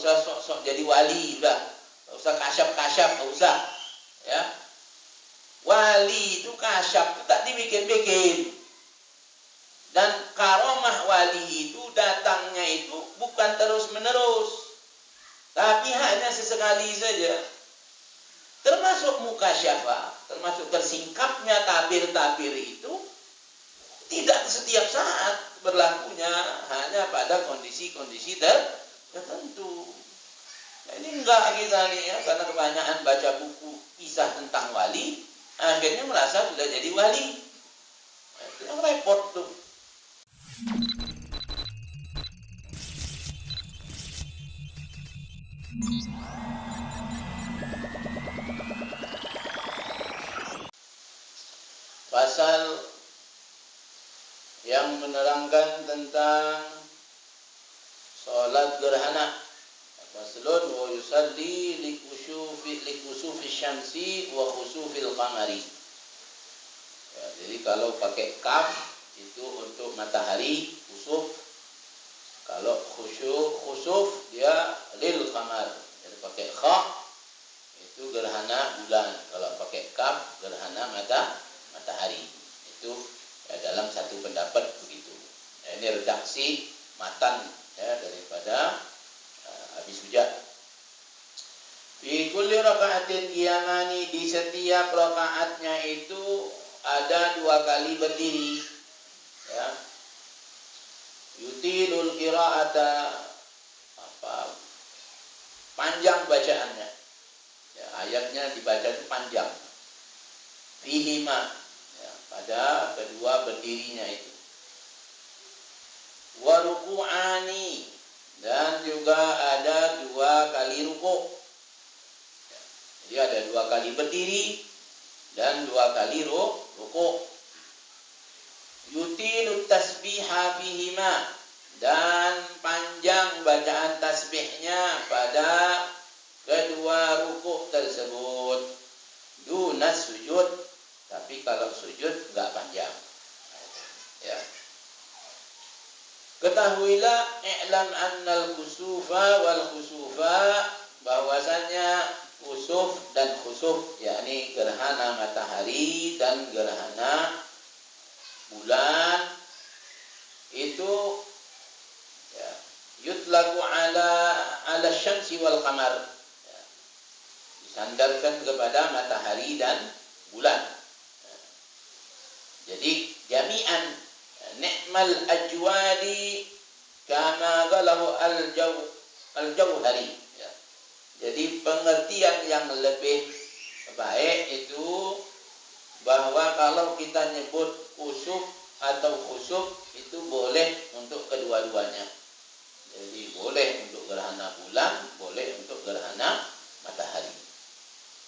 usah sok-sok jadi wali, udah. Nggak usah kasyaf-kasyaf, nggak usah. Ya. Wali itu kasyaf itu tak dibikin-bikin. Dan karomah wali itu datangnya itu bukan terus-menerus, tapi hanya sesekali saja. Termasuk mukasyafah, termasuk tersingkapnya tabir-tabir itu tidak setiap saat berlakunya, hanya pada kondisi-kondisi tertentu. Nah, ini enggak kita nih ya, karena kebanyakan baca buku kisah tentang wali, akhirnya merasa sudah jadi wali. Nah, itu yang repot tuh. Pasal yang menerangkan tentang sholat gerhana. Faslun wa yusalli likusufi syamsi wa khusufil qamari. Ya, jadi kalau pakai kaf itu untuk matahari khusuf. Kalau khusuf dia lil qamar. Jadi pakai kha itu gerhana bulan. Kalau pakai kaf gerhana matahari. Itu ya, dalam satu pendapat begitu. Ya, ini redaksi matan ya, daripada Abi Suja. Fi kulli raka'atin qiyamani, di setiap rakaatnya itu ada 2 kali berdiri. Ya. Yutilul qira'ata, panjang bacaannya. Ya, ayatnya dibaca itu panjang. Fihima, ya, pada kedua berdirinya itu. Wa ruku'ani, dan juga ada 2 kali ruku'. Ya, jadi ada 2 kali berdiri dan 2 kali ruku'. Yutilut tasbiha fihima, dan panjang bacaan tasbihnya pada kedua ruku' tersebut. Dunas sujud, tapi kalau sujud enggak panjang. Ya. Ketahuilah i'lam annal khusufa wal khusufa, bahwasanya khusuf dan khusuf, yakni gerhana matahari dan gerhana bulan itu ya, yutlaku ala syamsi wal qamar, ya, disandarkan kepada matahari dan bulan. Ya. Jadi jami'an ni'mal ajwadi kama galahu al-jauhari. Ya. Jadi pengertian yang lebih baik itu bahwa kalau kita nyebut khusuf atau khusuf itu boleh untuk kedua-duanya. Jadi boleh untuk gerhana bulan, boleh untuk gerhana matahari.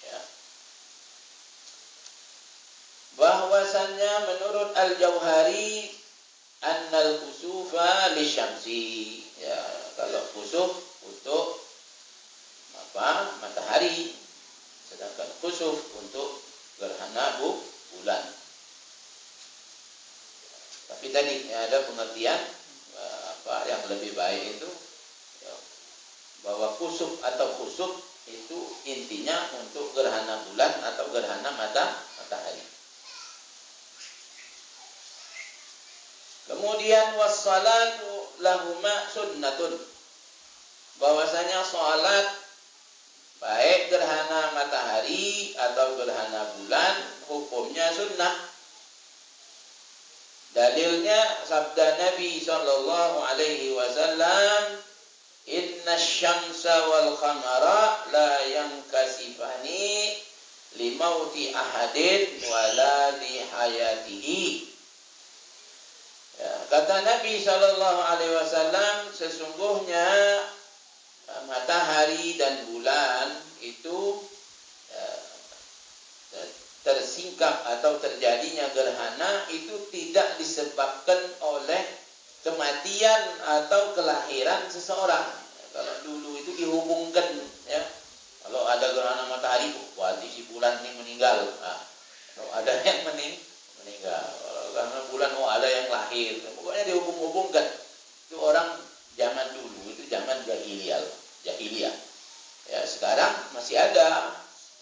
Ya. Bahwasannya menurut Al-Jauhari annal khusufa lisyamsi. Ya, kalau khusuf untuk matahari, sedangkan khusuf untuk gerhana bulan. Tapi tadi ya, ada pengertian yang lebih baik itu ya, bahwa khusuf atau khusuf itu intinya untuk gerhana bulan atau gerhana matahari. Kemudian wassalatu lahuma sunnatun, bahwasanya salat baik gerhana matahari atau gerhana bulan hukumnya sunnah. Dalilnya sabda Nabi sallallahu alaihi wasallam, inna syamsa wal qamara la yankasifani limauti ahadin wala li hayatihi. Ya, kata Nabi sallallahu alaihi wasallam, sesungguhnya matahari dan bulan itu tersingkap atau terjadinya gerhana itu tidak disebabkan oleh kematian atau kelahiran seseorang. Kalau dulu itu dihubungkan ya, kalau ada gerhana matahari, berarti si bulan ini meninggal. Nah, kalau ada yang meninggal, kalau gerhana bulan, ada yang lahir. Pokoknya dihubung-hubungkan. Itu orang zaman dulu, itu zaman jahiliyah sekarang masih ada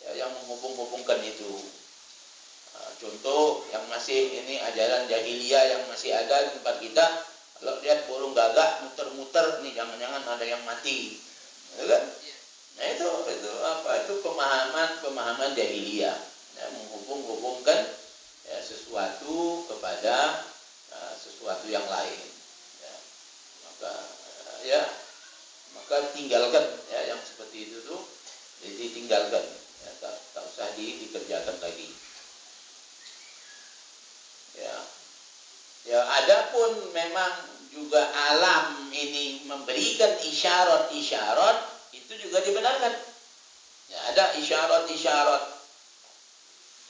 ya, yang menghubung-hubungkan itu. Contoh yang masih ini ajaran jahiliyah yang masih ada di tempat kita, kalau lihat burung gagak muter-muter nih, jangan-jangan ada yang mati, gitu kan? Nah itu pemahaman jahiliyah, ya, menghubung-hubungkan ya, sesuatu kepada sesuatu yang lain. Ya. Maka tinggalkan ya yang seperti itu tuh, jadi tinggalkan, ya, tak usah dikerjakan lagi. Ya, adapun memang juga alam ini memberikan isyarat-isyarat, itu juga dibenarkan. Ya, ada isyarat-isyarat.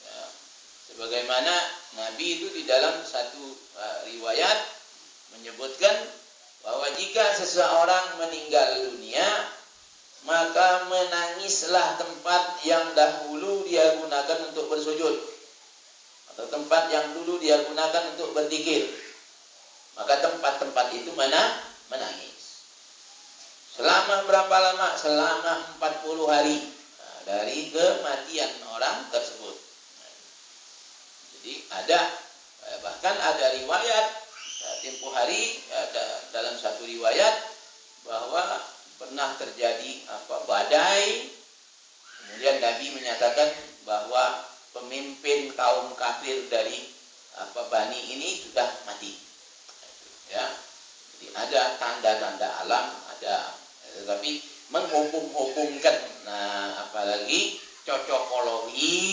Ya, sebagaimana Nabi itu di dalam satu riwayat menyebutkan bahwa jika seseorang meninggal dunia, maka menangislah tempat yang dahulu dia gunakan untuk bersujud, atau tempat yang dulu dia gunakan untuk berzikir. Maka tempat-tempat itu menangis. Selama berapa lama? Selama 40 hari dari kematian orang tersebut. Jadi bahkan ada riwayat tempoh hari, dalam satu riwayat bahwa pernah terjadi badai. Kemudian Nabi menyatakan bahwa pemimpin kaum kafir dari Bani ini sudah mati. Ya, jadi ada tanda-tanda alam, ada, tetapi menghubung-hubungkan, nah apalagi cocokologi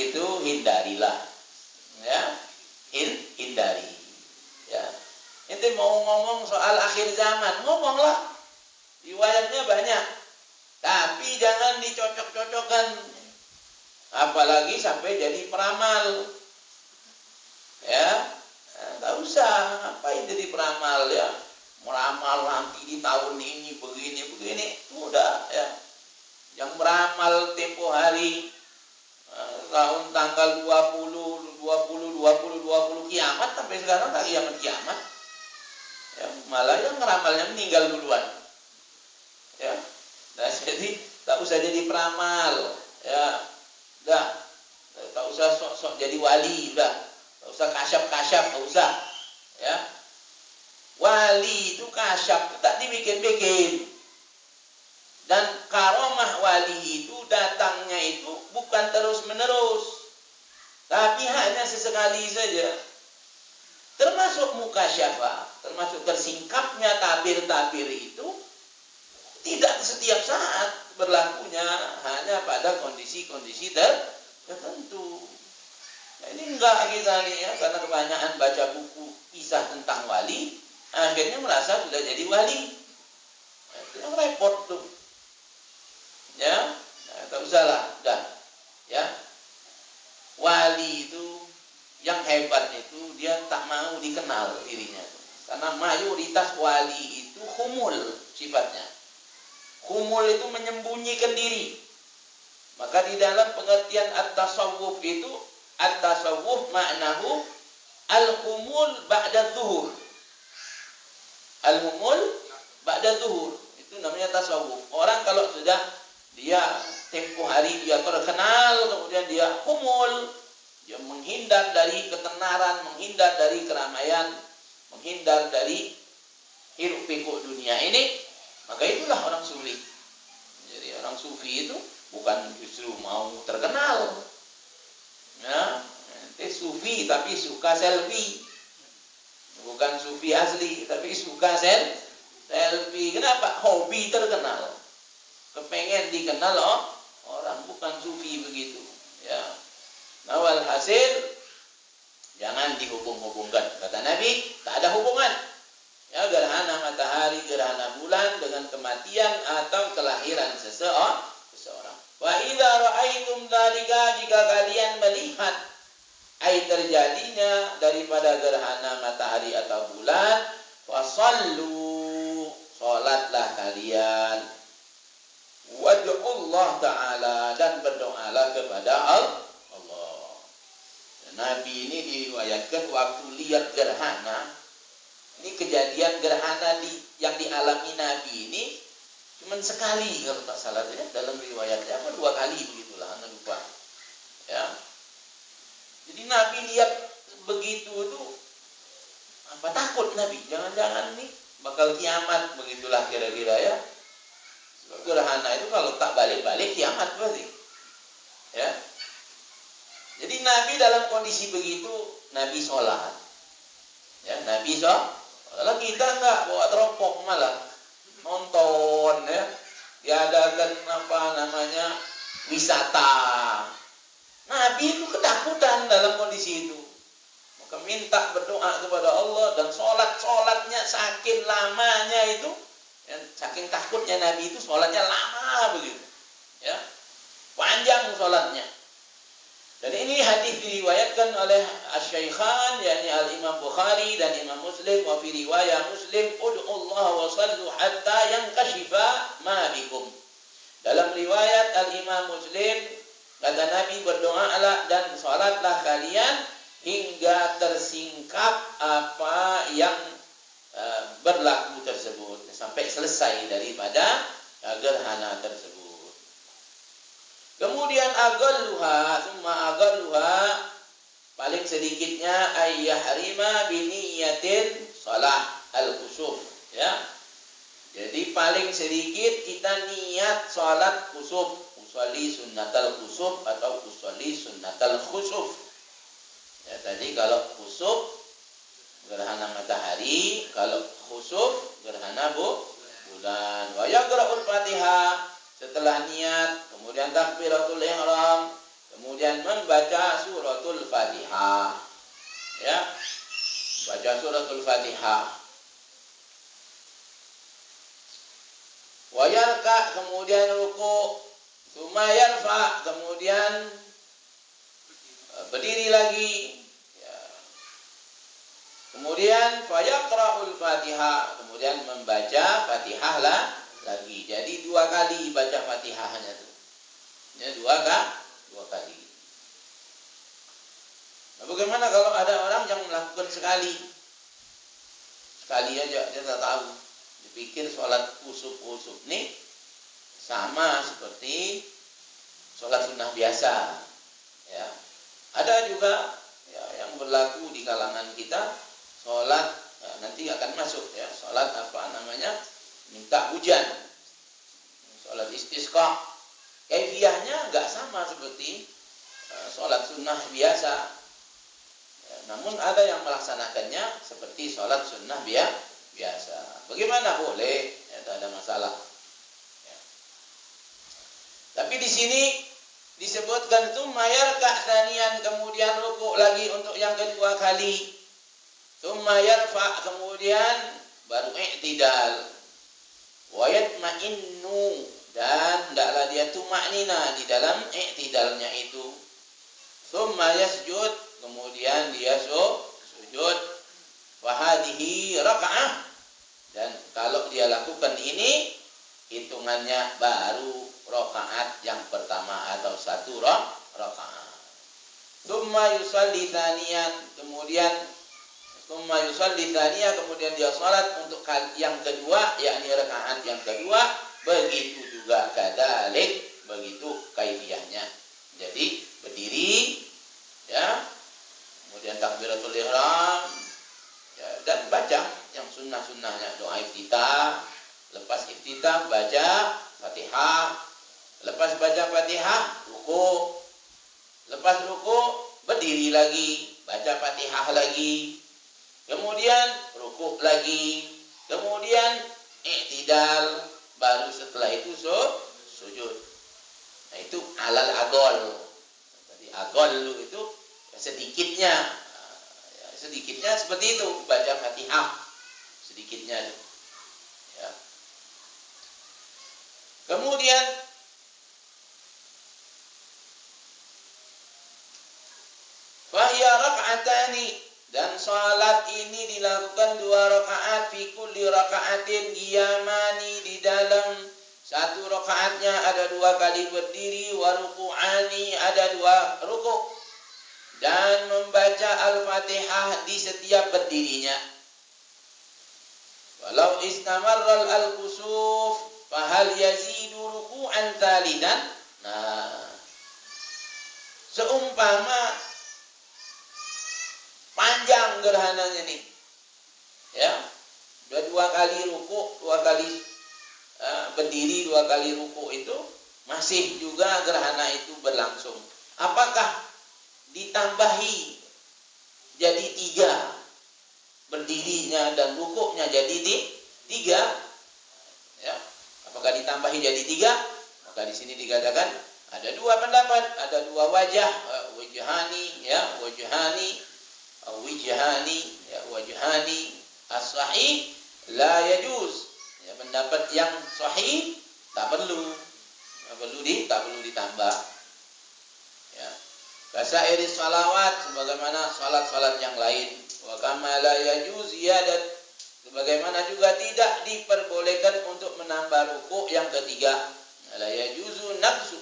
itu hindarilah, ya, hindari. Ya, ente mau ngomong soal akhir zaman, ngomonglah, riwayatnya banyak, tapi jangan dicocok-cocokkan. Apalagi sampai jadi peramal, ya, nggak usah. Ngapain jadi peramal ya? Meramal nanti di tahun ini begini, udah ya. Yang meramal tempo hari tahun tanggal 20 kiamat, sampai sekarang tak kiamat. Ya, malah yang ngeramalnya meninggal duluan. Ya, nah jadi tak usah jadi peramal, ya. Udah, tak usah sok-sok jadi wali, udah. Tak usah kasyaf, tak usah. Ya. Wali itu kasyaf, itu tak dibikin-bikin. Dan karomah wali itu datangnya itu bukan terus-menerus, tapi hanya sesekali saja. Termasuk mukasyafah, termasuk tersingkapnya tabir-tabir itu tidak setiap saat berlakunya, hanya pada kondisi-kondisi tertentu. Nah, ini enggak kita nih ya, karena kebanyakan baca buku kisah tentang wali, akhirnya merasa sudah jadi wali. Nah, itu yang repot tuh. Ya, nah, tak usahlah, dah. Ya, wali itu yang hebat itu dia tak mau dikenal dirinya, karena mayoritas wali itu humul sifatnya. Humul itu menyembunyikan diri. Maka di dalam pengertian at-tasawuf itu, at-tasawuf maknahu al-humul ba'da zuhur. Al-humul ba'da zuhur. Itu namanya tasawuf. Orang kalau sudah dia tempoh hari dia terkenal, kemudian dia humul, dia menghindar dari ketenaran, menghindar dari keramaian, menghindar dari hiruk pikuk dunia ini, maka itulah orang sufi. Jadi orang sufi itu bukan justru mau terkenal, ya, sufi tapi suka selfie, bukan sufi asli tapi suka selfie. Kenapa? Hobi terkenal, kepengen dikenal orang, bukan sufi begitu. Ya, nah walhasil jangan dihubung-hubungkan. Kata Nabi, tak ada hubungan. Ya, gerhana matahari, gerhana bulan dengan kematian atau kelahiran seseorang. Wa idza ra'aitum dzalika, jika kalian melihat terjadinya daripada gerhana matahari atau bulan, fasallu, salatlah kalian, wad'ullah ta'ala, dan berdoalah kepada Allah. Nabi ini diriwayatkan waktu lihat gerhana. Ini kejadian gerhana yang dialami Nabi ini Cuman sekali kalau tak salah ya, dalam riwayatnya apa 2 kali begitulah, anda lupa. Ya. Jadi Nabi lihat begitu itu apa takut Nabi? Jangan-jangan nih bakal kiamat begitulah kira-kira ya. Sebab gerhana itu kalau tak balik-balik kiamat berarti. Ya. Jadi Nabi dalam kondisi begitu Nabi sholat. Ya, Nabi sholat. Kalau kita enggak bawa teropong malah nonton ya. Diadakan apa namanya wisata. Nabi itu ketakutan dalam kondisi itu. Maka minta berdoa kepada Allah dan sholatnya saking lamanya itu, ya, saking takutnya Nabi itu sholatnya lama begitu, ya, panjang sholatnya. Dan ini hadis diriwayatkan oleh Asy-Syaikhan, yakni Al-Imam Bukhari dan Imam Muslim. Wa fi riwayah Muslim, ud'ullaha wa sallu hatta yankashifa ma bikum. Dalam riwayat Al-Imam Muslim, kata Nabi, berdoalah dan sholatlah kalian hingga tersingkap apa yang berlaku tersebut, sampai selesai daripada gerhana tersebut. Kemudian summa agalluha, paling sedikitnya ayyahrima biniyatin salah al-kusuf, ya. Jadi paling sedikit kita niat salat kusuf, usolli sunnatal kusuf atau usolli sunnatal khusuf. Ya, tadi kalau khusuf gerhana matahari, kalau khusuf gerhana bulan. Wa yaqra'ul Fatihah, setelah niat, kemudian takbiratul ihram, kemudian membaca suratul Fatihah. Ya. Baca suratul Fatihah. Wa yarka, kemudian ruku', tsumma yarfa, kemudian berdiri lagi, ya. Kemudian fayaqra'ul Fatihah, kemudian membaca Fatihah lagi. Jadi 2 kali baca Fatihahnya tuh. Ya, 2 kali. Nah, bagaimana kalau ada orang yang melakukan sekali? Sekali aja dia tak tahu. Dipikir sholat kusuf nih sama seperti sholat sunnah biasa. Ya. Ada juga ya, yang berlaku di kalangan kita, sholat ya, nanti akan masuk ya, sholat apa namanya, minta hujan, sholat istisqa, kaifiyahnya nggak sama seperti sholat sunnah biasa, ya, namun ada yang melaksanakannya seperti sholat sunnah biasa. Bagaimana? Boleh, ya, tidak ada masalah. Ya. Tapi di sini disebutkan itu mayarka sanian, kemudian rukuk lagi untuk yang kedua kali. Tsumma yarfa, kemudian baru i'tidal. Wa yatma'innu, dan hendaklah dia tuma'nina di dalam i'tidalnya itu. Tsumma yasjud, kemudian dia sujud. Wa hadhihi raka'ah, dan kalau dia lakukan ini hitungannya baru rakaat yang pertama atau 1 rakaat. Tsumma yusalli tsaniyan, kemudian dia salat untuk yang kedua, yakni rakaat yang kedua, begitu juga kadzalik, begitu kaifiyahnya. Jadi berdiri, ya, kemudian takbiratul ihram, ya, dan baca yang sunnah-sunnahnya, doa iftitah, lepas iftitah baca Fatihah, lepas baca Fatihah ruku, lepas ruku berdiri lagi, baca Fatihah lagi, kemudian ruku lagi, kemudian i'tidal, baru setelah itu sujud. Nah, itu alal agol. Tadi agol itu sedikitnya, ya, sedikitnya seperti itu, baca Fatihah sedikitnya, ya. Kemudian fahya raka'atani, dan salat ini dilakukan 2 rakaat, fi kulli raka'atin qiyamani, di dalam 1 rakaatnya ada 2 kali berdiri, wa ruku'ani, ada 2 ruku', dan membaca Al-Fatihah di setiap berdirinya. Walau istamarral al-kusuf fahal yazidu ruku'an thalithan. Nah, seumpama panjang gerhananya nih, ya, udah 2 kali ruku, 2 kali berdiri, 2 kali ruku itu masih juga gerhana itu berlangsung. Apakah ditambahi jadi 3 berdirinya dan rukuknya jadi 3? Ya, apakah ditambahi jadi 3? Maka di sini dikatakan ada 2 pendapat, ada 2 wajah, wajhani, ya, wajhani, wijhani, ya, wajhani. As-sahih la yajuz. Ya, pendapat yang sahih tak perlu ditambah. Ya. Kasairi salawat, sebagaimana salat-salat yang lain. Wa kama la yajuz ziyadat, sebagaimana juga tidak diperbolehkan untuk menambah rukuk yang ketiga. La yajuzu naqsu,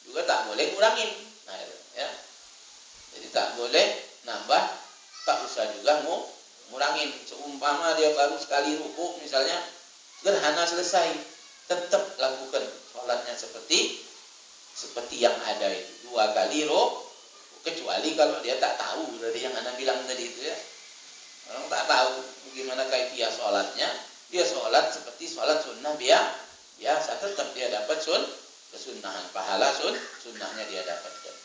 juga tak boleh kurangin. Nah, ya. Jadi tak boleh nambah, tak usah juga mau ngurangin. Seumpama dia baru sekali rukuk misalnya, gerhana selesai, tetap lakukan sholatnya seperti yang ada itu, 2 kali rukuk, kecuali kalau dia tak tahu dari yang Anda bilang tadi itu, ya. Orang tak tahu bagaimana kaifiah sholatnya, dia sholat seperti sholat sunnah biasa, tetap dia dapat kesunnahan, pahala sunnahnya dia dapatkan.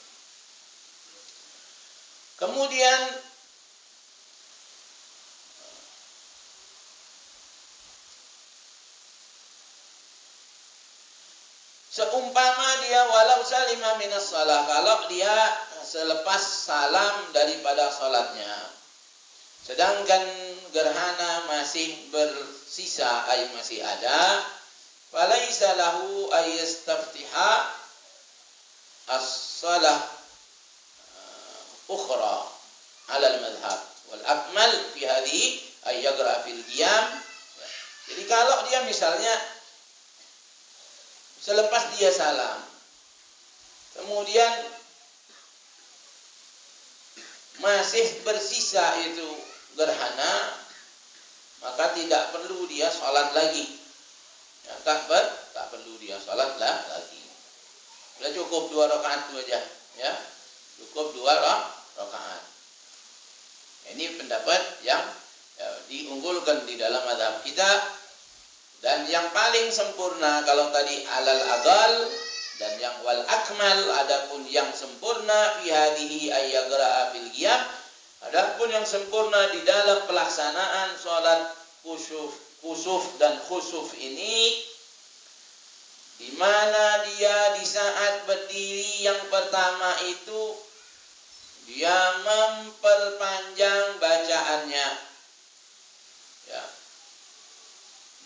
Kemudian seumpama dia walau salima minas salah, kalau dia selepas salam daripada salatnya, sedangkan gerhana masih bersisa, masih ada, falaisa lahu ayyastaftiha as-salah ukhra ala al-madhhab wal akmal fi hadhihi ay yagra fil qiyam. Jadi kalau dia misalnya selepas dia salam, kemudian masih bersisa itu gerhana, maka tidak perlu dia sholat lagi. Ya, tak perlu dia sholat lagi. Sudah cukup 2 rakaat itu aja, ya. Cukup 2 rakaat. Ini pendapat yang diunggulkan di dalam mazhab kita. Dan yang paling sempurna kalau tadi alal adal, dan yang wal akmal, adapun yang sempurna fi hadhihi ayyagra'a fil qiyam, adapun yang sempurna di dalam pelaksanaan salat kusuf dan khusuf ini, di mana dia di saat berdiri yang pertama itu dia memperpanjang bacaannya. Ya.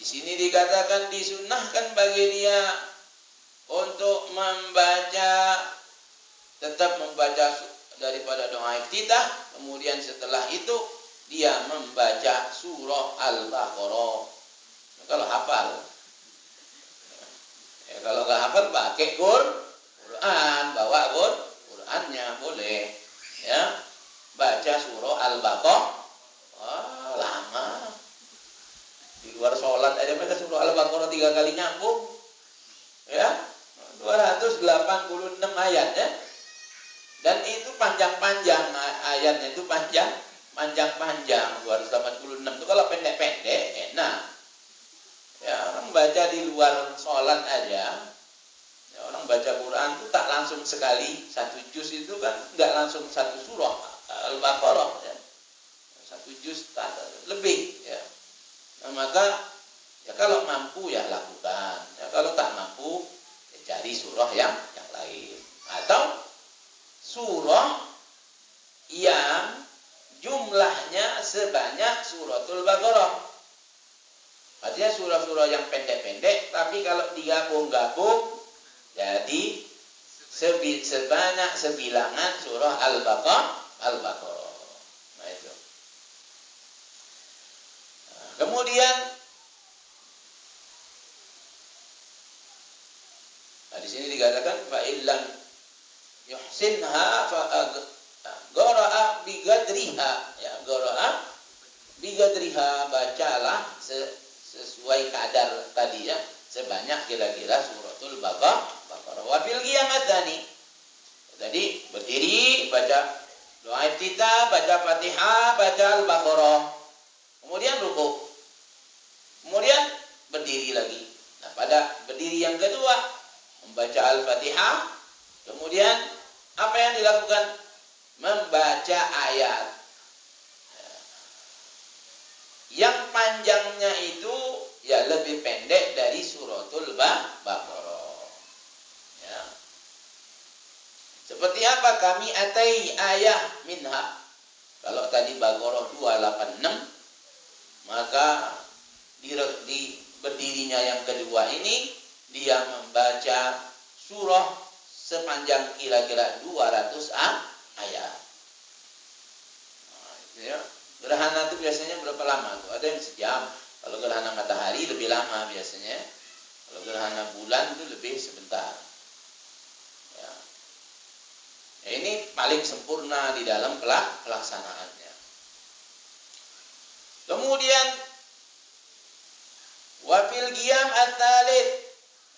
Di sini dikatakan disunnahkan bagi dia untuk tetap membaca daripada doa iftitah, kemudian setelah itu dia membaca surah Al-Baqarah. Kalau hafal, ya, kalau nggak hafal pakai Quran, bawa Qurannya boleh, ya, baca surah Al-Baqarah. Lama. Di luar sholat aja mereka surah Al-Baqarah 3 kali nyambung, ya, 286 ayat, ya. Dan itu panjang-panjang, ayatnya itu panjang-panjang 286 itu. Kalau pendek-pendek enak, ya, orang baca di luar sholat aja, ya, orang baca Quran itu tak langsung sekali 1 juz, itu kan nggak langsung 1 surah Al-Baqarah, ya. 1 juz lebih, ya. Nah, maka ya kalau mampu ya lakukan, ya, kalau tak mampu ya cari surah yang lain, atau surah yang jumlahnya sebanyak suratul Baqarah. Artinya surah-surah yang pendek-pendek, tapi kalau digabung-gabung jadi sebanyak sebilangan surah Al-Baqarah. Nah, itu. Kemudian di sini dikatakan fa illam yuhsinha fa qara'a bigadriha, ya, qara'a bigadriha, bacalah sesuai kadar tadi, ya, sebanyak kira-kira suratul Baqarah. Wa fil qiyam tsani. Tadi berdiri baca doa iftitah, baca Fatihah, baca Al-Baqarah. Kemudian rukuk. Kemudian berdiri lagi. Nah, pada berdiri yang kedua membaca Al-Fatihah. Kemudian apa yang dilakukan? Membaca ayat. Yang panjangnya itu ya lebih pendek dari suratul Baqarah. Ya. Seperti apa? Kami atai ayah minha. Kalau tadi Baqarah 286, maka di berdirinya yang kedua ini dia membaca surah sepanjang kira-kira 200 ayat. Nah, ya. Gerhana itu biasanya berapa lama tuh? Ada yang sejam. Kalau gerhana matahari lebih lama biasanya. Kalau gerhana bulan itu lebih sebentar. Ya. Ya, ini paling sempurna di dalam pelaksanaannya. Kemudian wafil qiyam ats-tsalits.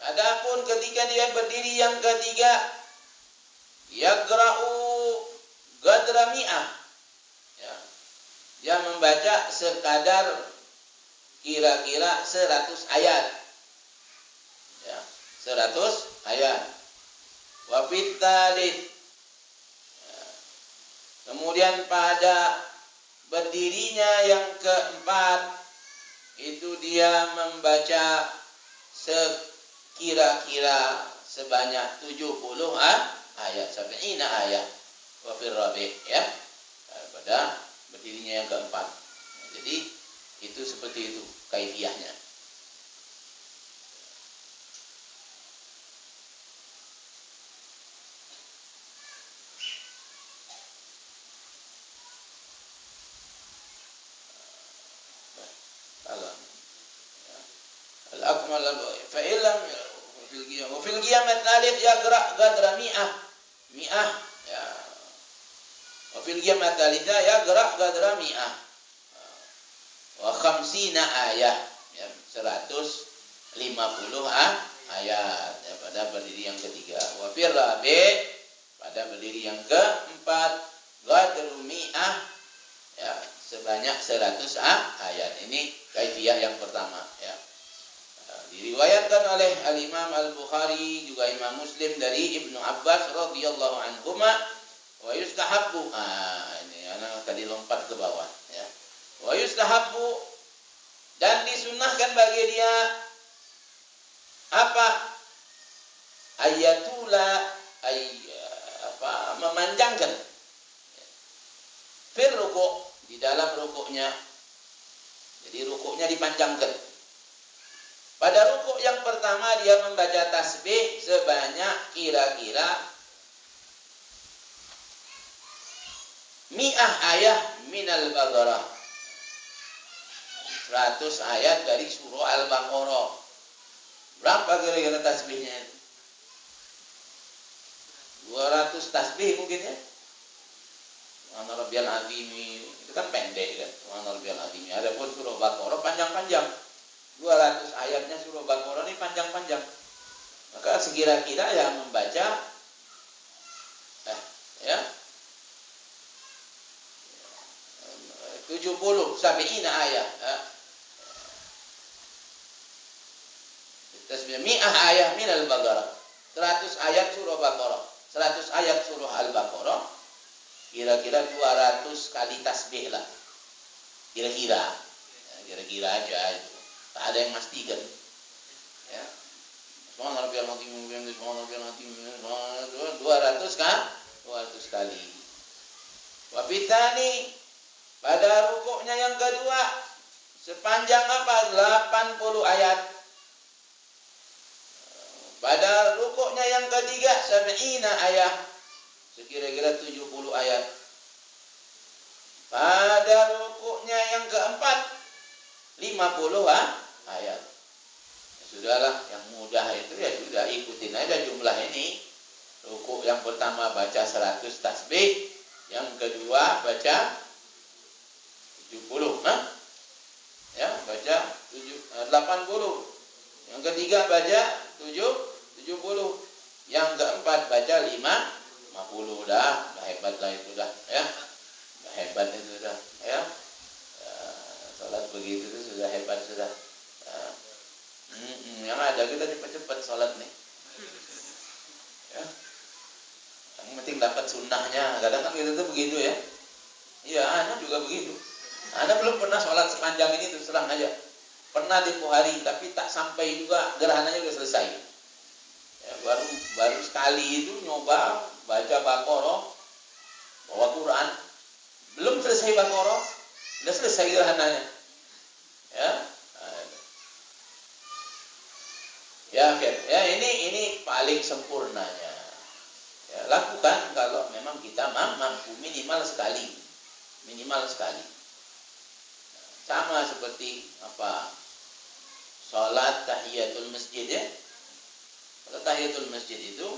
Adapun ketika dia berdiri yang ketiga, yaqra'u qadra mi'ah. Ya. Dia membaca sekadar kira-kira 100 ayat. Ya, 100 ayat. Wa fit tsalits. Ya. Kemudian pada berdirinya yang keempat itu dia membaca sekira-kira sebanyak 70 ayat, 70 ayat. Wa fil rabi', ya. Pada berdirinya yang keempat. Nah, jadi itu seperti itu kaifiyahnya. Al-akmal fa illam fil qiyam ats-tsalits yaqra' qadra mi'ah ya. Wa fil qiyam ats-tsalits yaqra' qadra mi'ah wa khamsina ayat, ya, 150 ayat, ya, pada berdiri yang ketiga. Wa fil rabi' pada berdiri yang keempat qadru mi'ah, ya, sebanyak 100 ayat. Ini kaifiyah yang pertama, ya. Diriwayatkan oleh Al-Imam Al-Bukhari juga Imam Muslim dari Ibnu Abbas radhiyallahu anhuma wa yustahabbu. Ini anak tadi lompat ke bawah, ya. Wa yustahabbu, dan disunnahkan bagi dia apa? Memanjangkan fil ruku', di dalam rukuknya. Jadi rukuknya dipanjangkan. Pada rukuk yang pertama dia membaca tasbih sebanyak kira-kira mi'ah ayat minal Baqarah, 100 ayat dari surah Al-Baqarah. Berapa kira-kira tasbihnya? 200 tasbih mungkin, ya. Subhana rabbiyal azim itu kan pendek, kan. Subhana rabbiyal azim. Adapun surah Baqarah panjang-panjang. 200 ayatnya surah Baqarah ini panjang-panjang. Maka sekira-kira yang membaca ya 70 sabiina ayat. Tasbih mi'ah ayat min al-Baqarah. 100 ayat surah Baqarah. 100 ayat surah Al-Baqarah. Kira-kira 200 kali tasbih lah. Kira-kira. Ya, kira-kira aja itu. Tak ada yang pastikan. Ya. Subhana rabbiyal azim, subhana rabbiyal azim. 200 kan? 200 kali. Wa fitani, pada rukuknya yang kedua sepanjang apa? 80 ayat. Pada rukuknya yang ketiga 70 ayat. Sekira-kira 70 ayat. Pada rukuknya yang keempat 50 ayat. Ya, sudahlah, yang mudah itu ya sudah ikutin aja jumlah ini. Rukuk yang pertama baca 100 tasbih, yang kedua baca 70, ya, baca 80. Yang ketiga baca 70. Yang keempat baca 50. Dah hebat lah itu dah ya. Dah hebat itu dah ya. Salat begitu itu sudah hebat sudah. Yang ada kita cepat-cepat salat nih. Ya. Yang penting dapat sunnahnya. Kadang kan kita tuh begitu ya. Iya, anak juga begitu. Anak belum pernah sholat sepanjang ini terus terang aja. Pernah tempoh hari, tapi tak sampai juga gerhananya udah selesai. Ya, baru sekali itu nyoba baca Baqarah, bawa Quran, belum selesai Baqarah, udah selesai gerhananya. Ya, ya ini paling sempurnanya. Ya, lakukan kalau memang kita mampu minimal sekali. Sama seperti apa? Salat tahiyatul masjid ya. Kalau tahiyatul masjid itu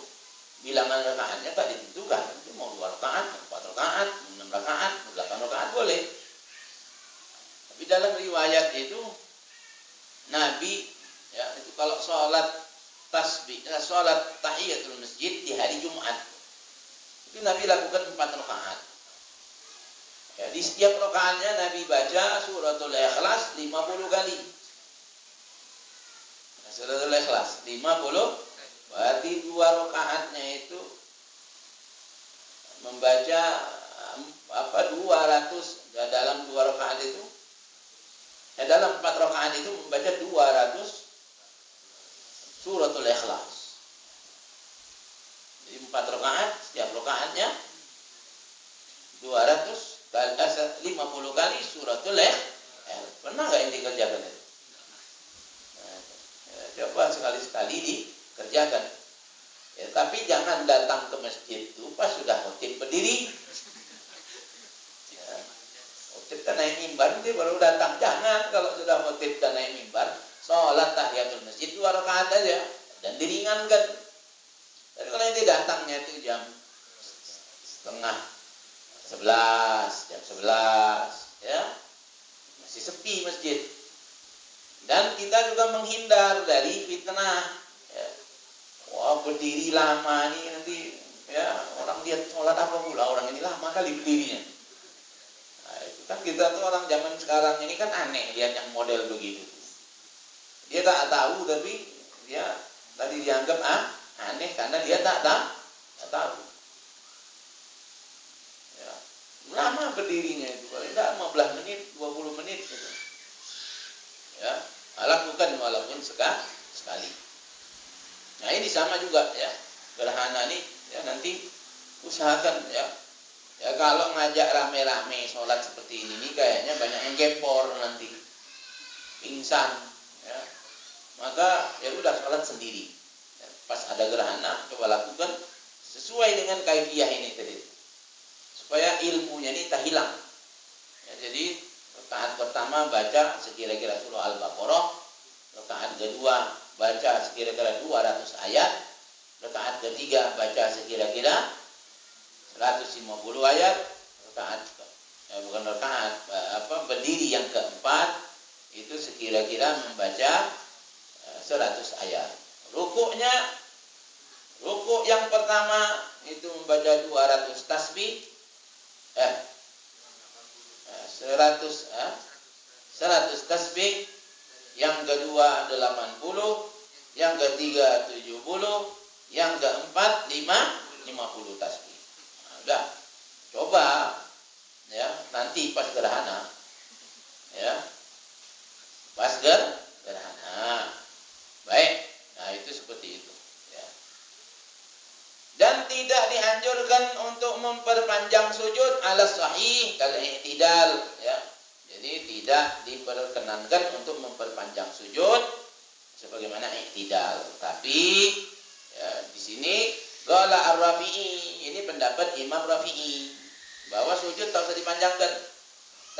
bilangan rakaatnya tak ditentukan. Itu mau 2 rakaat, 4 rakaat, 6 rakaat, 8 rakaat boleh. Tapi dalam riwayat itu Nabi ya itu kalau salat salat tahiyatul masjid di hari Jumat itu Nabi lakukan 4 rakaat. Ya, di setiap rakaatnya Nabi baca suratul Ikhlas 50 kali. Suratul Ikhlas 50, berarti 2 rakaatnya itu membaca 200 dalam 2 rakaat itu. Dalam 4 rakaat itu membaca 200 suratul Ikhlas. Jadi 4 rakaat, setiap rakaatnya 50 kali suratul Ikhlas. Pernah nggak ini dikerjakan itu? Coba sekali-sekali dikerjakan. Ya, tapi jangan datang ke masjid itu pas sudah khotib berdiri. Ya, khotib dan naik mimbar dia baru datang. Jangan kalau sudah khotib dan naik mimbar, sholat tahiyatul masjid 2 rakaat aja dan diringankan. Tapi kalau nanti datangnya itu jam setengah 11, jam 11 ya masih sepi masjid. Dan kita juga menghindar dari fitnah ya. Wah berdiri lama nih nanti ya orang lihat sholat apa pula orang ini lama kali berdirinya. Nah, itu kan kita tuh orang zaman sekarang ini kan aneh lihat yang model begitu. Dia tak tahu tapi dia tadi dianggap aneh karena dia tak tahu. Lama berdirinya itu, paling tidak 15 menit, 20 menit gitu. Ya, lakukan walaupun sekali. Nah ini sama juga ya, gerhana ini ya nanti usahakan ya. Ya kalau ngajak rame-rame sholat seperti ini kayaknya banyak yang gempor nanti, pingsan. Ya, maka ya udah sholat sendiri. Ya, pas ada gerhana coba lakukan sesuai dengan kaifiah ini tadi. Supaya ilmunya ini tak hilang. Ya, jadi rakaat pertama baca sekira-kira surah Al-Baqarah, rakaat kedua baca sekira-kira 200 ayat, rakaat ketiga baca sekira-kira 150 ayat, berdiri yang keempat itu sekira-kira membaca 100 ayat. Rukuk yang pertama itu membaca 200 tasbih. 100 tasbih, yang kedua 80, yang ketiga 70, yang keempat 50 tasbih. Nah, udah coba ya nanti pas gerhana ya pas gerhana baik. Nah itu seperti itu. Dan tidak dianjurkan untuk memperpanjang sujud ala sahih kal i'tidal ya. Jadi tidak diperkenankan untuk memperpanjang sujud sebagaimana i'tidal. Tapi ya, di sini qala Ar-Rafi'i, ini pendapat Imam Rafi'i bahwa sujud tak usah dipanjangkan.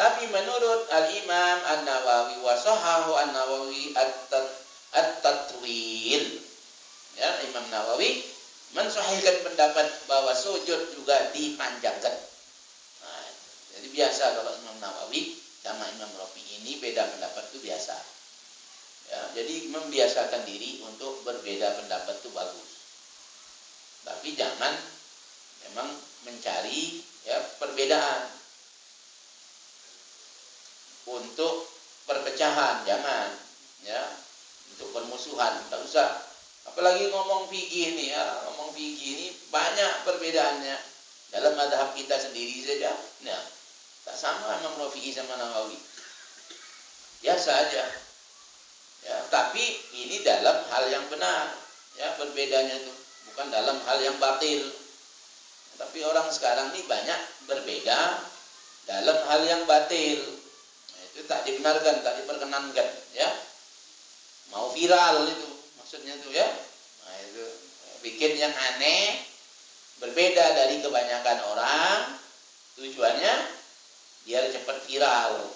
Tapi menurut Al-Imam An-Nawawi wa sahahu An-Nawawi at-tatwil ya, Imam Nawawi mensahihkan pendapat bahwa sujud juga dipanjangkan. Nah, jadi biasa kalau Imam Nawawi sama Imam Rafi'i ini beda pendapat itu biasa. Ya, jadi membiasakan diri untuk berbeda pendapat itu bagus. Tapi jangan memang mencari ya perbedaan untuk perpecahan, jangan ya, untuk permusuhan, tak usah. Apalagi ngomong fikih ini ya, ngomong fikih ini banyak perbedaannya. Dalam mazhab kita sendiri saja, ya, tak sama Imam Rafi'i sama Nawawi. Biasa aja. Ya, tapi ini dalam hal yang benar, ya berbedanya itu bukan dalam hal yang batil. Tapi orang sekarang ini banyak berbeda dalam hal yang batil. Nah, itu tak dibenarkan, tak diperkenankan, ya. Mau viral itu maksudnya itu ya. Nah, itu bikin yang aneh, berbeda dari kebanyakan orang, tujuannya biar cepat viral.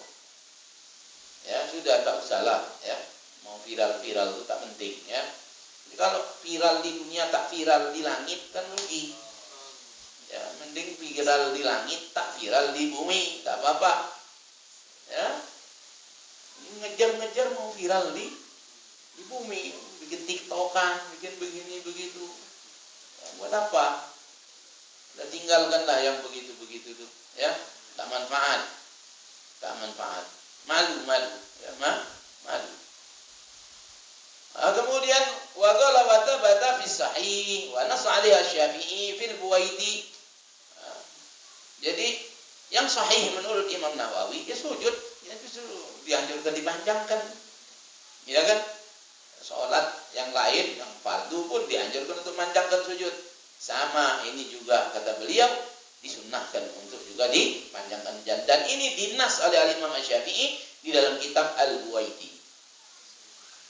Ya, sudah tak usahlah ya. Mau viral-viral itu tak penting ya. Jadi kalau viral di dunia tak viral di langit kan rugi. Ya, mending viral di langit tak viral di bumi, tak apa-apa. Ya. Ngejar-ngejar mau viral di bumi, bikin tiktokan, bikin begini begitu. Ya, buat apa? Udah tinggalkanlah yang begitu-begitu tuh, ya. Tak manfaat. Tak manfaat. Malu-malu, ya, malu. Kemudian wa qala wa tabata fi sahih wa nas 'alaiha Syafi'i fil Buwaiti. Jadi yang sahih menurut Imam Nawawi ya sujud, ya justru dianjurkan dipanjangkan. Ya kan? Salat yang lain yang fardu pun dianjurkan untuk memanjangkan sujud. Sama ini juga kata beliau disunnahkan untuk juga dipanjangkan, dan ini dinas oleh Imam Syafi'i di dalam kitab Al-Buwaiti.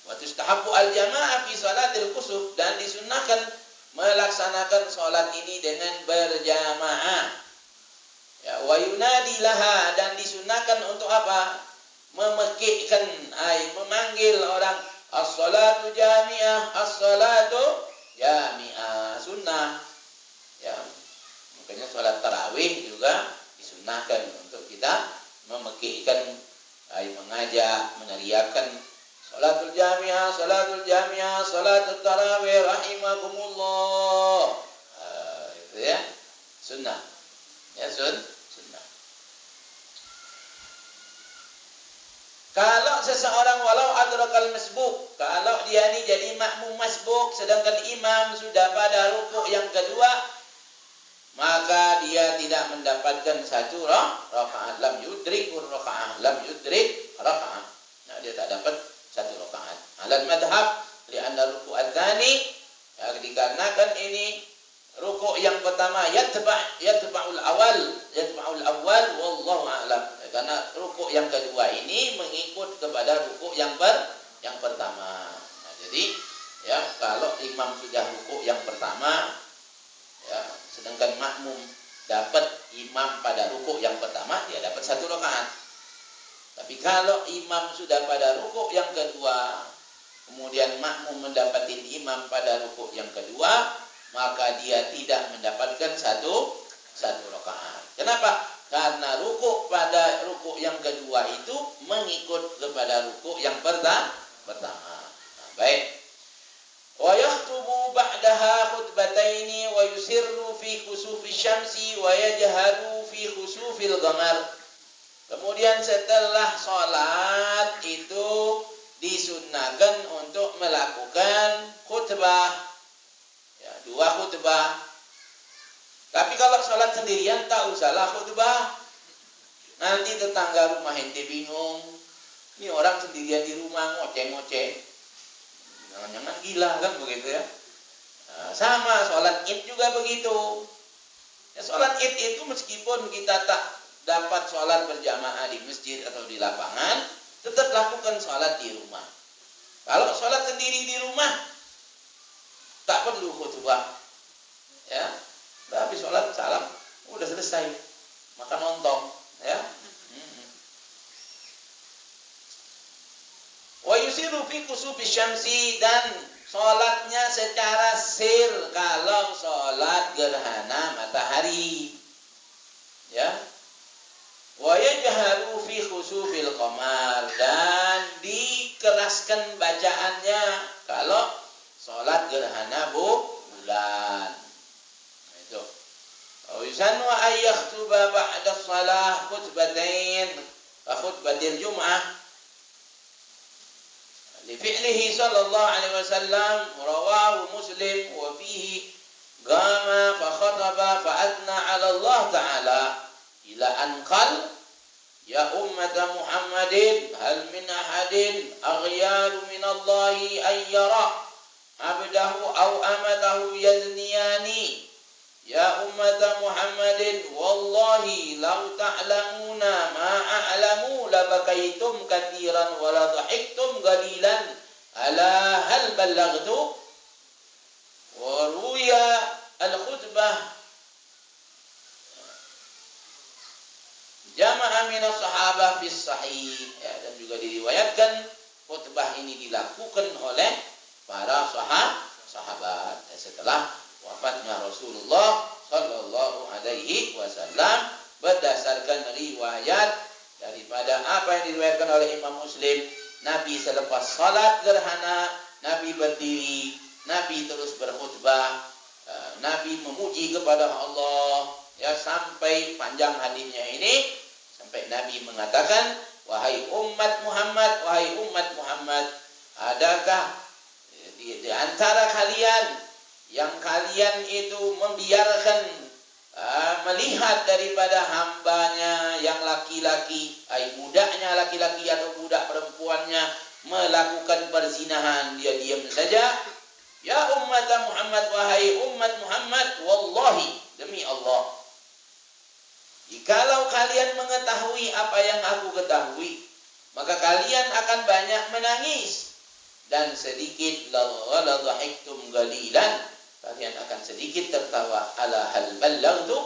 Wa tustahabbu al-jamaah fi salatil kusuf, dan disunnahkan melaksanakan salat ini dengan berjamaah. Ya, wa yunadi laha, dan disunnahkan untuk apa? Memekikkan, memanggil orang as-salatu jami'ah, as-salatu jami'ah, sunnah. Ya, makanya salat tarawih juga disunnahkan untuk kita memekikkan, mengajak, meneriakkan salatul jami'ah, salatul jami'ah, salatul tarawih rahimakumullah. Itu ya, sunnah. Ya, sunnah. Kalau seseorang walau adrakal masbuk, kalau dia ini jadi makmum masbuk sedangkan imam sudah pada rukuk yang kedua, maka dia tidak mendapatkan satu rakaat. Lam yudrik rakaat. Nah, dia tak dapat satu rakaat. Alal madhab li'anna ruku'at tsani, ya, dikarenakan ini rukuk yang pertama yatba'ul awal wallahu a'lam. Karena rukuk yang kedua ini mengikut kepada rukuk yang pertama. Nah, jadi ya kalau imam sudah rukuk yang pertama, ya, sedangkan makmum dapat imam pada rukuk yang pertama, dia dapat satu rakaat. Tapi kalau imam sudah pada rukuk yang kedua, kemudian makmum mendapati imam pada rukuk yang kedua, maka dia tidak mendapatkan satu rakaat. Kenapa? Karena rukuk pada rukuk yang kedua itu mengikut kepada rukuk yang pertama. Nah, baik. Wa yakhutubu ba'daha khutbataini wa yusirru fi khusufi syamsi wa yajharu fi khusufil qamar. Kemudian setelah sholat itu disunnahkan untuk melakukan khutbah, ya, 2 khutbah. Tapi kalau sholat sendirian tak usahlah khutbah. Nanti tetangga rumah ente bingung. Ini orang sendirian di rumah ngoceh-ngoceh. Jangan-jangan gila kan begitu ya. Nah, sama sholat id juga begitu. Ya, sholat id itu meskipun kita tak dapat sholat berjamaah di masjid atau di lapangan, tetap lakukan sholat di rumah. Kalau sholat sendiri di rumah, tak perlu khutbah. Ya, habis sholat salam, udah selesai, makan lontong, ya. Wa yusiru fi kusufi syamsi, dan sholatnya secara sir kalau sholat gerhana matahari, ya. Wa yajharu fi khusufil qamar, dan dikeraskan bacaannya kalau salat gerhana bulan. Itu. Wa yusannu ay yakhtuba ba'da shalah khutbatain ka khutbatil jum'ah. Li fi'lihi sallallahu alaihi wasallam rawahu Muslim wa fihi qama fa khataba fa athna 'ala Allah ta'ala ila an qal ya ummata Muhammadin hal min ahadin aghyaru min Allah an yara abdahu aw amatahu yazniyani ya ummata Muhammadin wallahi law ta'lamuna ma a'lamu labakaitum katsiran wa la dhahiktum qalilan ala hal ballaghtu. Wa ruya al-khutbah jama'a minas sahabah fis sahih, ya, dan juga diriwayatkan khutbah ini dilakukan oleh para sahabat setelah wafatnya Rasulullah sallallahu alaihi wasallam berdasarkan riwayat daripada apa yang diriwayatkan oleh Imam Muslim. Nabi selepas salat gerhana, Nabi berdiri, Nabi terus berkhutbah, Nabi memuji kepada Allah, ya, sampai panjang hadisnya ini, sampai Nabi mengatakan, wahai umat Muhammad, adakah di antara kalian yang kalian itu membiarkan melihat daripada hambanya yang laki-laki, budaknya laki-laki atau budak perempuannya melakukan perzinahan, dia diam saja? Ya umat Muhammad, wahai umat Muhammad, wallahi, demi Allah, jikalau kalian mengetahui apa yang aku ketahui, maka kalian akan banyak menangis, dan sedikit la dhahiktum qalilan, kalian akan sedikit tertawa. Ala hal ballaghtu,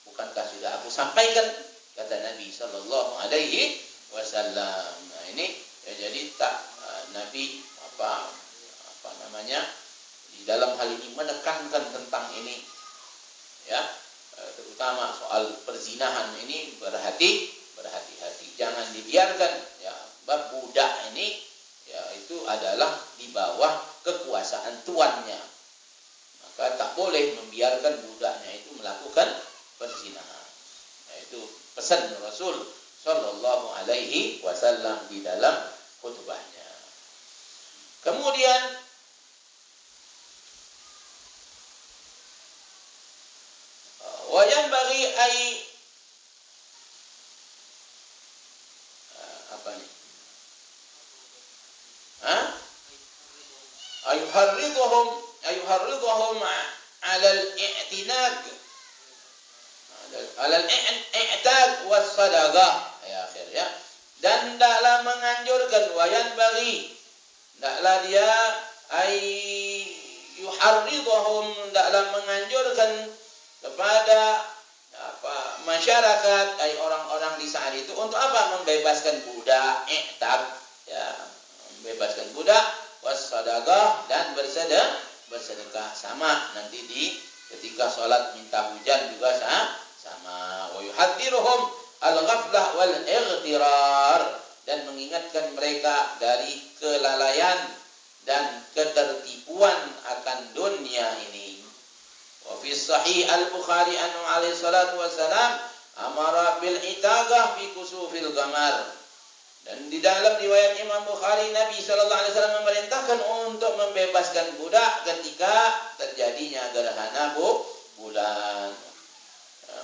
bukankah sudah aku sampaikan, kata Nabi sallallahu alaihi wasallam. Nah, ini ya, jadi Nabi apa namanya di dalam hal ini menekankan tentang ini, ya, terutama soal perzinahan ini berhati-hati, jangan dibiarkan, ya, bab budak ini, ya, itu adalah di bawah kekuasaan tuannya, maka tak boleh membiarkan budaknya itu melakukan perzinahan. Nah, itu pesan Rasul sallallahu alaihi wasallam di dalam khutbahnya. Kemudian wayan bagi apa nih? Ayuharridhum ala al-i'tinaq ala al-i'taq was sadaqah, ya akhir, ya. Dan hendaklah menganjurkan, wayan bagi, hendaklah dia yuharridhum, hendaklah menganjurkan kepada masyarakat, orang-orang di saat itu, untuk apa? Membebaskan budak, i'taq, ya, membebaskan budak, wassadaqah, dan bersedekah. Sama nanti ketika sholat minta hujan juga sama. Wa yuhadziruhum al-ghaflah wal ightirar, dan mengingatkan mereka dari kelalaian dan ketertipuan akan dunia ini. Wa fi sahih al-Bukhari anhu alaihi salatu wassalam amara bil itaqah fi kusufil qamar. Dan di dalam riwayat Imam Bukhari, Nabi sallallahu alaihi wasallam memerintahkan untuk membebaskan budak ketika terjadinya gerhana bulan.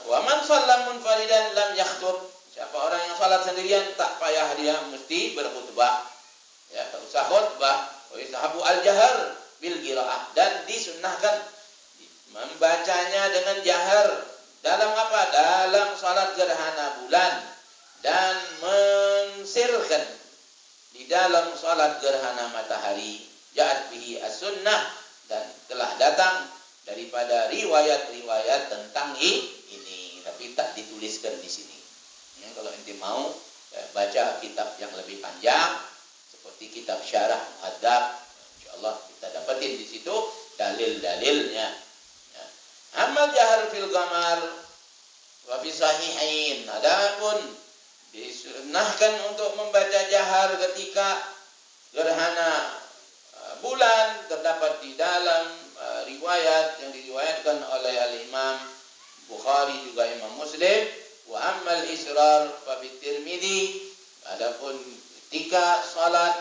Wa man shalla munfaridan lam yakhtub. Siapa orang yang salat sendirian tak payah dia mesti berkhutbah. Ya, tak usah khutbah. Wa yusahabu al-jahar bil qiraah, dan disunnahkan membacanya dengan jahar. Dalam apa? Dalam salat gerhana bulan, dan mensirkan di dalam salat gerhana matahari. Ja'at bihi as-sunnah, dan telah datang daripada riwayat-riwayat tentang ini, tapi tak dituliskan di sini. Ya, kalau ente mau baca kitab yang lebih panjang seperti kitab Syarah Muhadzab, insyaallah kita dapatin di situ dalil-dalilnya. Ya. Amal jahar fil qamar wa fi sahihain, adapun Disunahkan untuk membaca jahar ketika gerhana bulan, terdapat di dalam riwayat yang diriwayatkan oleh Al-Imam Bukhari juga Imam Muslim. Wa ammal israr fa fi Tirmidzi, adapun ketika salat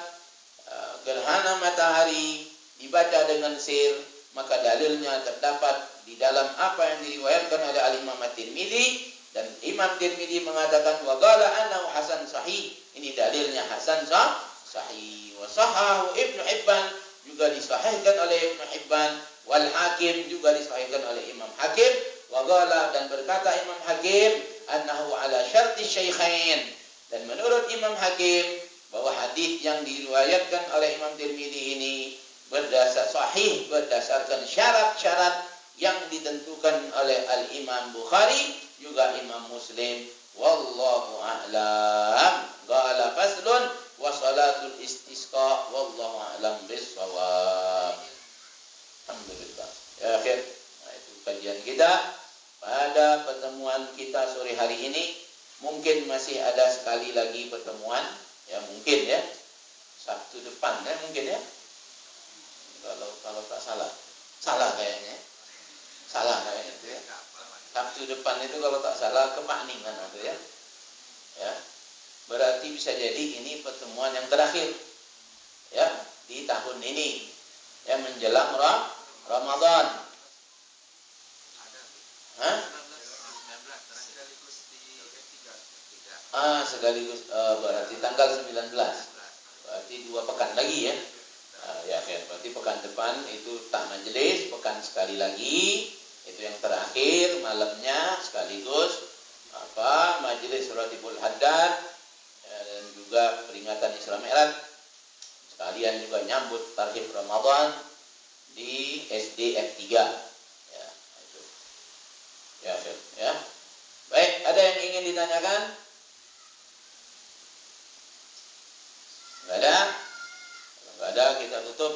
gerhana matahari dibaca dengan sir, maka dalilnya terdapat di dalam apa yang diriwayatkan oleh Al-Imam At-Tirmidzi, dan Imam Tirmidzi mengatakan wa qala annahu hasan sahih. Ini dalilnya hasan sahih. Wa sahahu Ibnu Hibban, juga disahihkan oleh Ibnu Hibban. Wal Hakim, juga disahihkan oleh Imam Hakim. Wa qala, dan berkata Imam Hakim, annahu ala syarti syaikhain, dan menurut Imam Hakim bahwa hadis yang diriwayatkan oleh Imam Tirmidzi ini berdasarkan syarat-syarat yang ditentukan oleh Al-Imam Bukhari juga Imam Muslim. Wallahu a'lam. Qala faslun wa salatul istisqa wallahu a'lam bis-shawab. Alhamdulillah. Ya akhir. Nah, itu kajian kita pada pertemuan kita sore hari ini. Mungkin masih ada sekali lagi pertemuan, ya mungkin ya. Sabtu depan ya mungkin ya. Kalau tak salah kayaknya. Salah kayaknya itu ya. Sabtu depan itu kalau tak salah ke Pakningan itu ya. Ya. Berarti bisa jadi ini pertemuan yang terakhir ya di tahun ini. Ya menjelang Ramadan. Hah? Sekaligus berarti tanggal 19. Berarti 2 pekan lagi ya. Ya kan, berarti pekan depan itu tak majelis, pekan sekali lagi. Itu yang terakhir malamnya sekaligus majelis Ratibul Haddad dan juga peringatan Isra Mi'raj. Sekalian juga nyambut tarhib Ramadan di SDF 3. Ya, itu. Ya, ya. Baik, ada yang ingin ditanyakan? Enggak ada? Kalau enggak ada, kita tutup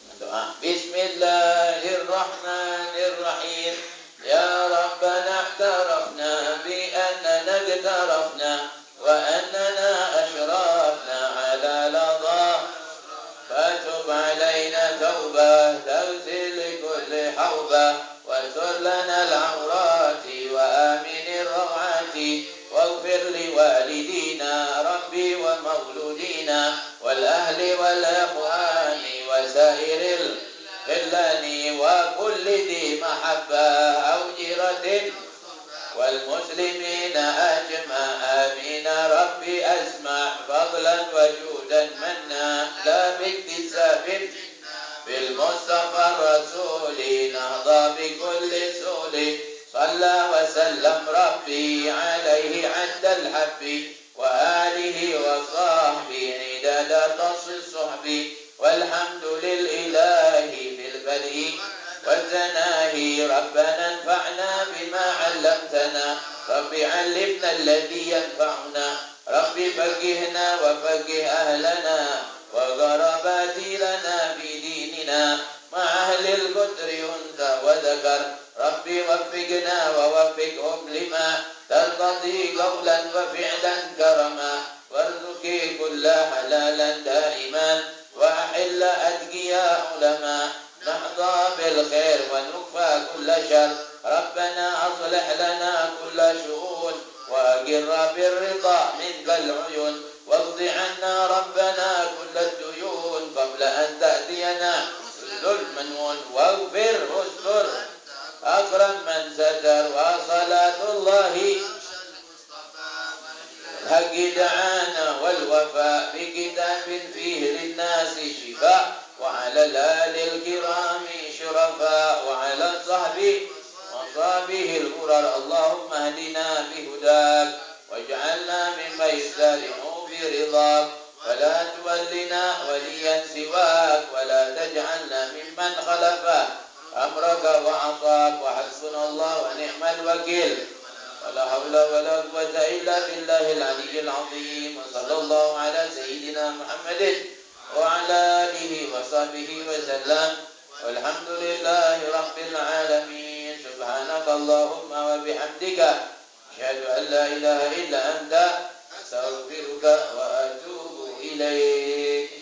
dengan doa. Bismillahirrahmanirrahim. Ya Rabbana i'tarafna bi annana i'tarafna wa annana ashrafna ala ladha fatub alaina tawbah tawzil kulli hawbah wa tur lana al-awrati wa aminir rawati waghfir li walidina rabbi wa mauludina wal ahli wal akhwani wa sairil khillani wa kulli di mahabbah aw jiratin wal muslimina ajma amin rabbi asma fadlan wa judan manna la biktisabin bil mustafa rasuli nahda bi kulli suli salla wa sallam rabbi alaihi addal habbi wa alihi wa sahbihi idada tasis suhbi walhamdulil ilahi bil badi والثناء ربنا انفعنا بما علمتنا رب علمنا الذي ينفعنا رب فقهنا وفقه أهلنا وغربات لنا في ديننا مع أهل القدر أنت وذكر رب وفقنا ووفقهم لما ترتضي قولا وفعلا كرما وارزقي كل حلالا دائما وأحل أتقياء علماء نحظى بالخير ونكفى كل شر ربنا أصلح لنا كل شؤون وأقر بالرضا منك العيون واقض عنا ربنا كل الديون قبل أن تأتينا ظلما واغفر واستر أكرم من ستر وصلاة الله الحق دعانا والوفاء بكتاب فيه للناس شفاء وعلى الآل الكرام شرفاء وعلى الصحب وصحبه الغرر اللهم اهدنا بهداك واجعلنا ممن يسترح برضاك ولا تولنا وليا سواك ولا تجعلنا ممن خلف أمرك وعصاك وحسبنا الله ونعم الوكيل ولا حول ولا قوة إلا بالله العلي العظيم وصلى الله على سيدنا محمد وعلى آله وصحبه وسلم والحمد لله رب العالمين سبحانك اللهم وبحمدك أشهد أن لا إله إلا أنت astaghfiruka wa atubu ilaik.